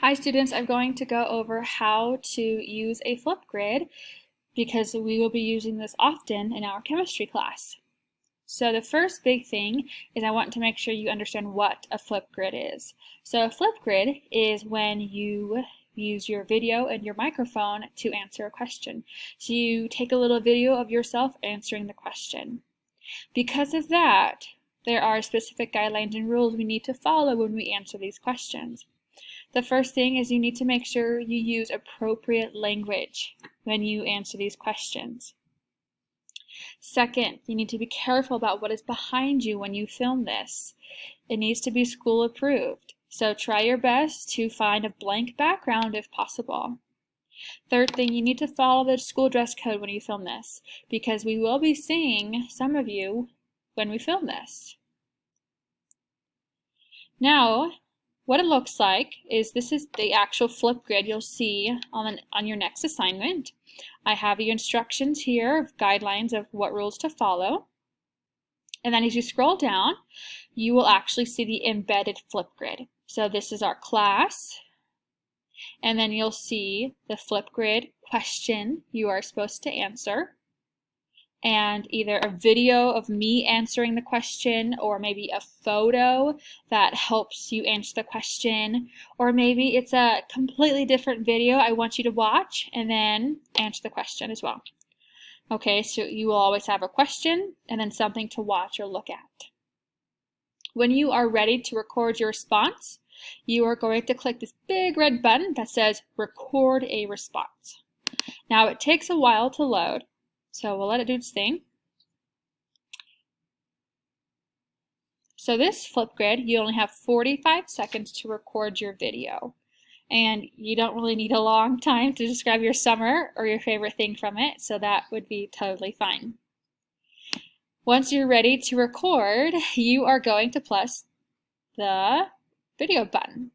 Hi students, I'm going to go over how to use a FlipGrid because we will be using this often in our chemistry class. So the first big thing is I want to make sure you understand what a FlipGrid is. So a FlipGrid is when you use your video and your microphone to answer a question. So you take a little video of yourself answering the question. Because of that, there are specific guidelines and rules we need to follow when we answer these questions. The first thing is you need to make sure you use appropriate language when you answer these questions. Second, you need to be careful about what is behind you when you film this. It needs to be school approved, so try your best to find a blank background if possible. Third thing, you need to follow the school dress code when you film this, because we will be seeing some of you when we film this. Now, what it looks like is this is the actual FlipGrid you'll see on your next assignment. I have your instructions here of guidelines of what rules to follow. And then as you scroll down, you will actually see the embedded FlipGrid. So this is our class. And then you'll see the FlipGrid question you are supposed to answer, and either a video of me answering the question, or maybe a photo that helps you answer the question, or maybe it's a completely different video I want you to watch and then answer the question as well. Okay, so you will always have a question and then something to watch or look at. When you are ready to record your response, you are going to click this big red button that says record a response. Now it takes a while to load, so we'll let it do its thing. So this FlipGrid, you only have 45 seconds to record your video. And you don't really need a long time to describe your summer or your favorite thing from it, so that would be totally fine. Once you're ready to record, you are going to press the video button.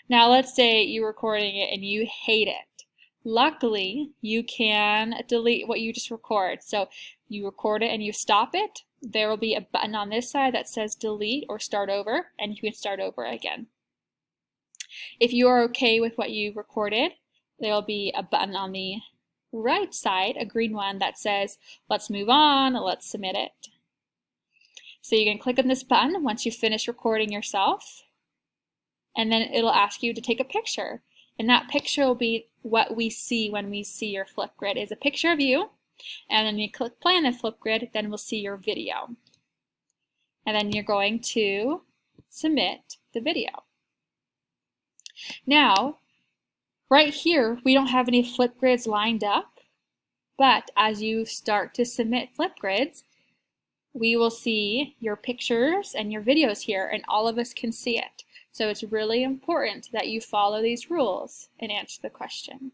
Now let's say you're recording it and you hate it. Luckily, you can delete what you just record. So you record it and you stop it. There will be a button on this side that says delete or start over, and you can start over again. If you are okay with what you recorded, there will be a button on the right side, a green one, that says let's move on, let's submit it. So you can click on this button once you finish recording yourself, and then it'll ask you to take a picture. And that picture will be what we see when we see your FlipGrid, is a picture of you, and then you click play on the FlipGrid, then we'll see your video. And then you're going to submit the video. Now, right here, we don't have any FlipGrids lined up, but as you start to submit FlipGrids, we will see your pictures and your videos here, and all of us can see it. So it's really important that you follow these rules and answer the question.